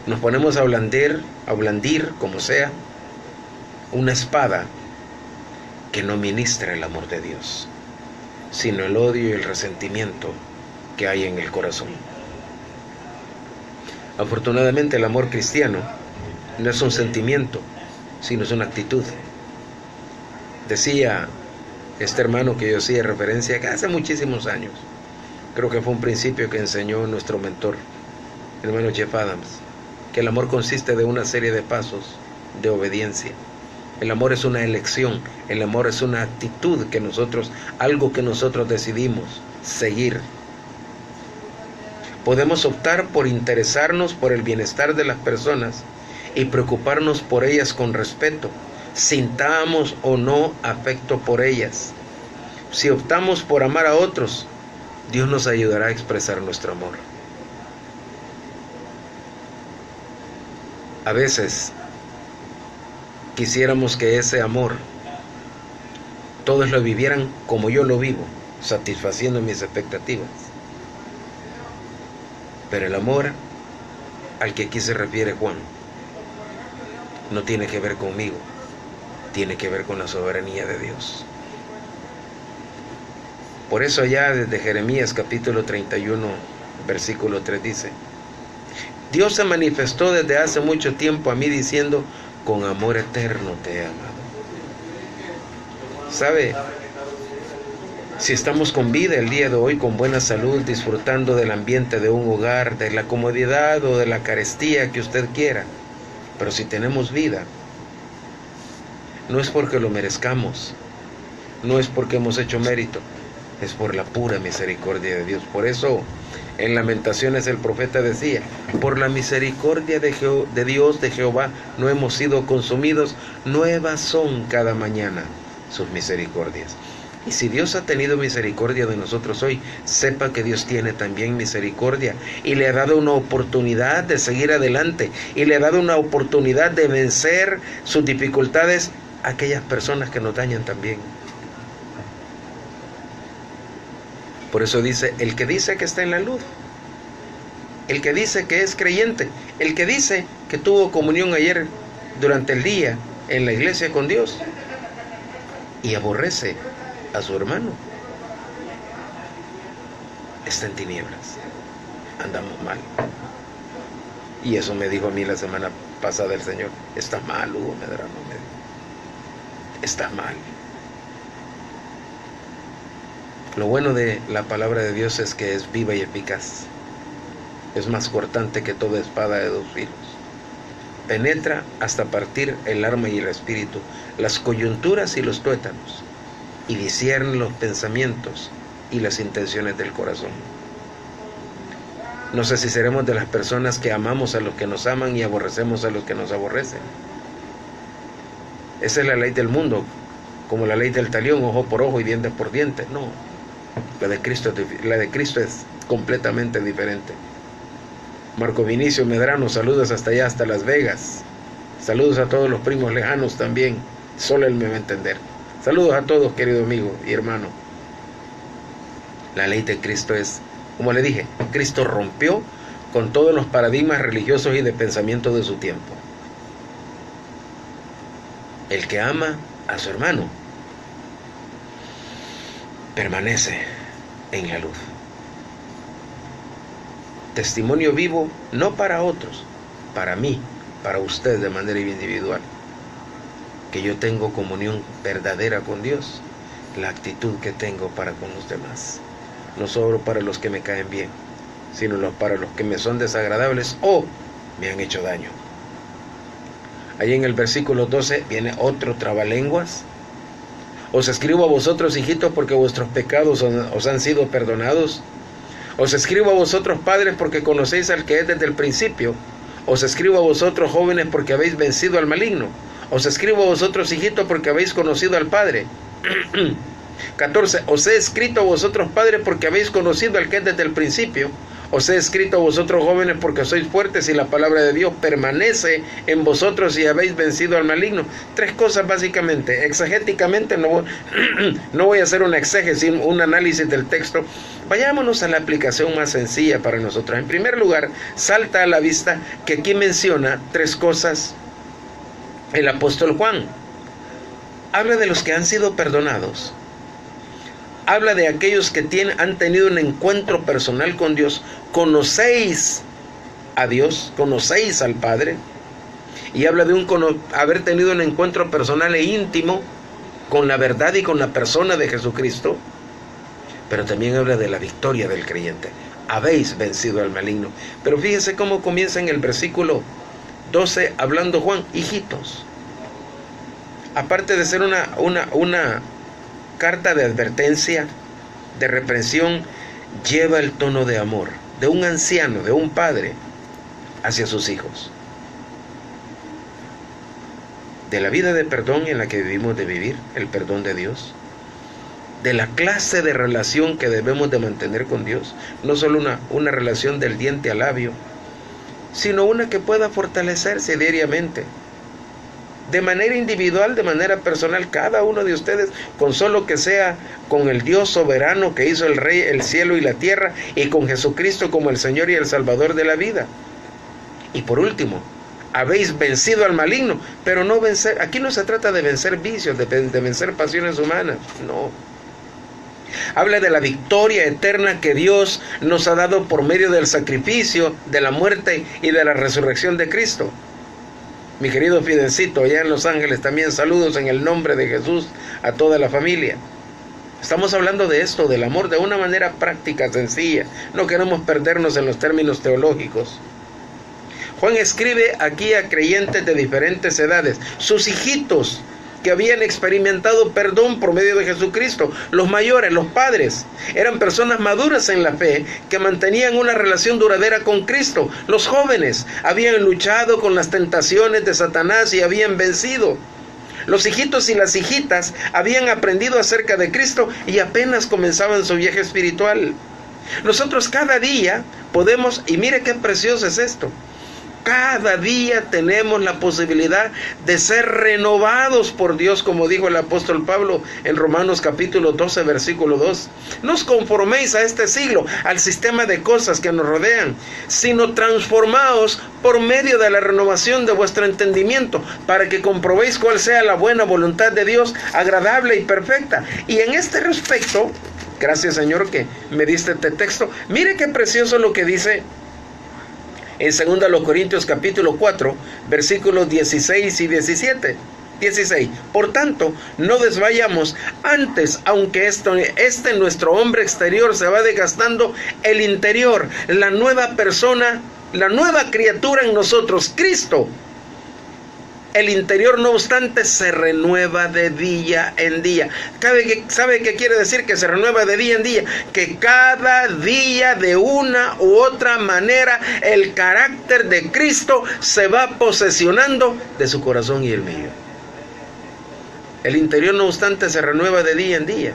nos ponemos a blandir, como sea, una espada que no ministra el amor de Dios, sino el odio y el resentimiento que hay en el corazón. Afortunadamente el amor cristiano no es un sentimiento, sino es una actitud. Decía este hermano que yo hacía referencia que hace muchísimos años, creo que fue un principio que enseñó nuestro mentor, el hermano Jeff Adams, que el amor consiste de una serie de pasos de obediencia. El amor es una elección, el amor es una actitud que algo que nosotros decidimos seguir. Podemos optar por interesarnos por el bienestar de las personas y preocuparnos por ellas con respeto, sintamos o no afecto por ellas. Si optamos por amar a otros, Dios nos ayudará a expresar nuestro amor. A veces quisiéramos que ese amor todos lo vivieran como yo lo vivo, satisfaciendo mis expectativas. Pero el amor al que aquí se refiere Juan no tiene que ver conmigo, tiene que ver con la soberanía de Dios. Por eso allá desde Jeremías capítulo 31, versículo 3 dice, Dios se manifestó desde hace mucho tiempo a mí diciendo, con amor eterno te he amado. ¿Sabe? Si estamos con vida el día de hoy, con buena salud, disfrutando del ambiente de un hogar, de la comodidad o de la carestía que usted quiera, pero si tenemos vida, no es porque lo merezcamos, no es porque hemos hecho mérito, es por la pura misericordia de Dios. Por eso en Lamentaciones el profeta decía, por la misericordia de Dios de Jehová no hemos sido consumidos, nuevas son cada mañana sus misericordias. Y si Dios ha tenido misericordia de nosotros hoy, sepa que Dios tiene también misericordia y le ha dado una oportunidad de seguir adelante y le ha dado una oportunidad de vencer sus dificultades a aquellas personas que nos dañan también. Por eso dice, el que dice que está en la luz, el que dice que es creyente, el que dice que tuvo comunión ayer durante el día en la iglesia con Dios y aborrece a su hermano, está en tinieblas, andamos mal. Y eso me dijo a mí la semana pasada el Señor, estás mal, Hugo Medrano, me dijo, estás mal. Lo bueno de la palabra de Dios es que es viva y eficaz, es más cortante que toda espada de dos filos, penetra hasta partir el alma y el espíritu, las coyunturas y los tuétanos, y discierne los pensamientos y las intenciones del corazón. No sé si seremos de las personas que amamos a los que nos aman y aborrecemos a los que nos aborrecen. Esa es la ley del mundo, como la ley del talión, ojo por ojo y diente por diente. No, la de Cristo es completamente diferente. Marco Vinicio Medrano, saludos hasta allá, hasta Las Vegas. Saludos a todos los primos lejanos también, solo él me va a entender. Saludos a todos, querido amigo y hermano. La ley de Cristo es, como le dije, Cristo rompió con todos los paradigmas religiosos y de pensamiento de su tiempo. El que ama a su hermano permanece en la luz. Testimonio vivo, no para otros, para mí, para usted de manera individual, que yo tengo comunión verdadera con Dios, la actitud que tengo para con los demás, no solo para los que me caen bien, sino para los que me son desagradables o me han hecho daño. Ahí en el versículo 12 viene otro trabalenguas. Os escribo a vosotros, hijitos, porque vuestros pecados os han sido perdonados. Os escribo a vosotros, padres, porque conocéis al que es desde el principio. Os escribo a vosotros, jóvenes, porque habéis vencido al maligno. Os escribo a vosotros, hijitos, porque habéis conocido al Padre. 14. Os he escrito a vosotros, padres, porque habéis conocido al que es desde el principio. Os he escrito a vosotros, jóvenes, porque sois fuertes y la palabra de Dios permanece en vosotros y habéis vencido al maligno. Tres cosas básicamente. Exegéticamente no voy a hacer una exégesis, un análisis del texto. Vayámonos a la aplicación más sencilla para nosotros. En primer lugar, salta a la vista que aquí menciona tres cosas el apóstol Juan. Habla de los que han sido perdonados. Habla de aquellos que han tenido un encuentro personal con Dios. Conocéis a Dios, conocéis al Padre. Y habla de haber tenido un encuentro personal e íntimo con la verdad y con la persona de Jesucristo. Pero también habla de la victoria del creyente. Habéis vencido al maligno. Pero fíjense cómo comienza en el versículo 12 hablando Juan, hijitos. Aparte de ser una carta de advertencia, de reprensión, lleva el tono de amor de un anciano, de un padre hacia sus hijos. De la vida de perdón en la que vivimos de vivir, el perdón de Dios, de la clase de relación que debemos de mantener con Dios, no solo una relación del diente al labio, sino una que pueda fortalecerse diariamente. De manera individual, de manera personal, cada uno de ustedes, con solo que sea con el Dios soberano que hizo el Rey, el cielo y la tierra, y con Jesucristo como el Señor y el Salvador de la vida. Y por último, habéis vencido al maligno, pero no vencer, aquí no se trata de vencer vicios, de vencer pasiones humanas, no. Habla de la victoria eterna que Dios nos ha dado por medio del sacrificio, de la muerte y de la resurrección de Cristo. Mi querido Fidencito, allá en Los Ángeles, también saludos en el nombre de Jesús a toda la familia. Estamos hablando de esto, del amor, de una manera práctica, sencilla. No queremos perdernos en los términos teológicos. Juan escribe aquí a creyentes de diferentes edades, sus hijitos, que habían experimentado perdón por medio de Jesucristo. Los mayores, los padres, eran personas maduras en la fe que mantenían una relación duradera con Cristo. Los jóvenes habían luchado con las tentaciones de Satanás y habían vencido. Los hijitos y las hijitas habían aprendido acerca de Cristo y apenas comenzaban su viaje espiritual. Nosotros cada día podemos, y mire qué precioso es esto, cada día tenemos la posibilidad de ser renovados por Dios, como dijo el apóstol Pablo en Romanos capítulo 12, versículo 2. No os conforméis a este siglo, al sistema de cosas que nos rodean, sino transformaos por medio de la renovación de vuestro entendimiento, para que comprobéis cuál sea la buena voluntad de Dios, agradable y perfecta. Y en este respecto, gracias Señor que me diste este texto, mire qué precioso lo que dice en 2 Corintios capítulo 4, versículos 16 y 17. 16. Por tanto, no desvayamos antes, aunque nuestro hombre exterior se va desgastando, el interior, la nueva persona, la nueva criatura en nosotros, Cristo, El interior, no obstante, se renueva de día en día. ¿Sabe qué quiere decir que se renueva de día en día? Que cada día, de una u otra manera, el carácter de Cristo se va posesionando de su corazón y el mío. El interior, no obstante, se renueva de día en día.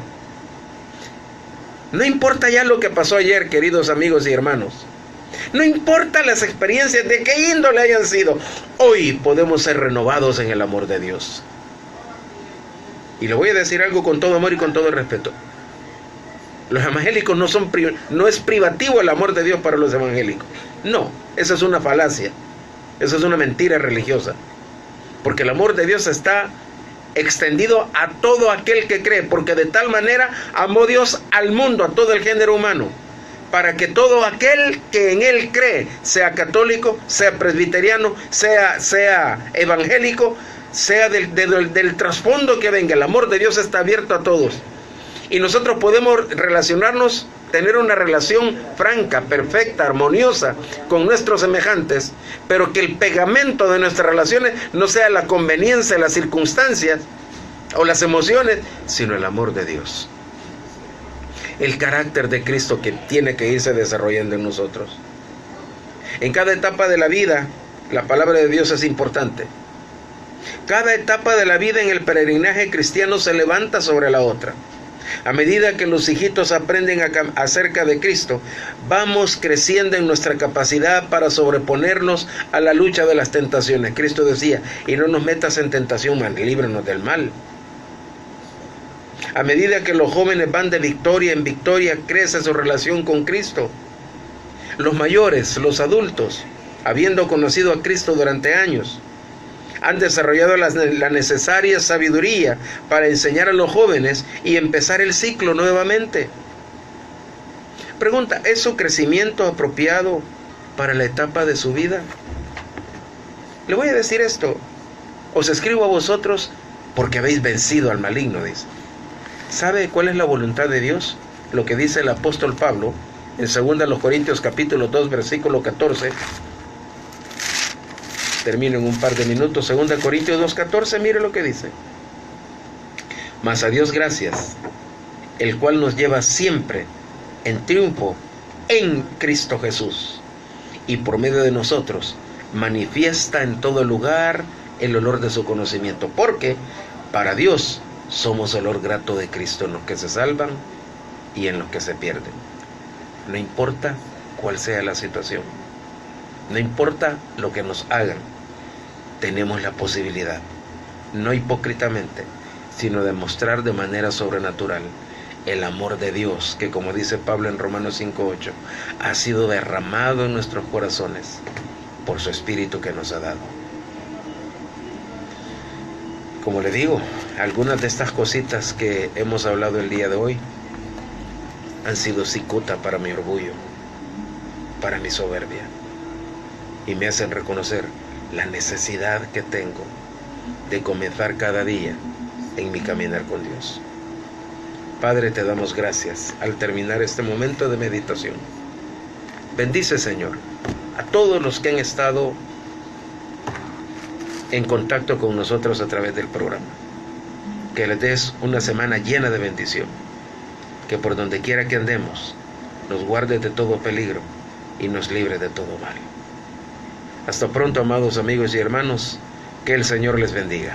No importa ya lo que pasó ayer, queridos amigos y hermanos. No importa las experiencias de qué índole hayan sido. Hoy podemos ser renovados en el amor de Dios. Y le voy a decir algo con todo amor y con todo respeto. Los evangélicos no es privativo el amor de Dios para los evangélicos. No, esa es una falacia. Esa es una mentira religiosa. Porque el amor de Dios está extendido a todo aquel que cree. Porque de tal manera amó Dios al mundo, a todo el género humano, para que todo aquel que en Él cree, sea católico, sea presbiteriano, sea evangélico, sea del trasfondo que venga, el amor de Dios está abierto a todos. Y nosotros podemos relacionarnos, tener una relación franca, perfecta, armoniosa con nuestros semejantes, pero que el pegamento de nuestras relaciones no sea la conveniencia, las circunstancias o las emociones, sino el amor de Dios. El carácter de Cristo que tiene que irse desarrollando en nosotros. En cada etapa de la vida, la palabra de Dios es importante. Cada etapa de la vida en el peregrinaje cristiano se levanta sobre la otra. A medida que los hijitos aprenden acerca de Cristo, vamos creciendo en nuestra capacidad para sobreponernos a la lucha de las tentaciones. Cristo decía: y no nos metas en tentación, líbranos del mal. A medida que los jóvenes van de victoria en victoria, crece su relación con Cristo. Los mayores, los adultos, habiendo conocido a Cristo durante años, han desarrollado la necesaria sabiduría para enseñar a los jóvenes y empezar el ciclo nuevamente. Pregunta: ¿es su crecimiento apropiado para la etapa de su vida? Le voy a decir esto: os escribo a vosotros porque habéis vencido al maligno, dice. ¿Sabe cuál es la voluntad de Dios? Lo que dice el apóstol Pablo en 2 Corintios capítulo 2 versículo 14. Termino en un par de minutos. 2 Corintios 2:14, mire lo que dice. Mas a Dios gracias, el cual nos lleva siempre en triunfo en Cristo Jesús, y por medio de nosotros manifiesta en todo lugar el olor de su conocimiento, porque para Dios somos olor grato de Cristo en los que se salvan y en los que se pierden. No importa cuál sea la situación, no importa lo que nos hagan, tenemos la posibilidad, no hipócritamente, sino de mostrar de manera sobrenatural el amor de Dios, que, como dice Pablo en Romanos 5:8, ha sido derramado en nuestros corazones por su Espíritu que nos ha dado. Como le digo, algunas de estas cositas que hemos hablado el día de hoy han sido cicuta para mi orgullo, para mi soberbia, y me hacen reconocer la necesidad que tengo de comenzar cada día en mi caminar con Dios. Padre, te damos gracias al terminar este momento de meditación. Bendice, Señor, a todos los que han estado en contacto con nosotros a través del programa. Que les des una semana llena de bendición. Que por donde quiera que andemos, nos guardes de todo peligro y nos libre de todo mal. Hasta pronto, amados amigos y hermanos. Que el Señor les bendiga.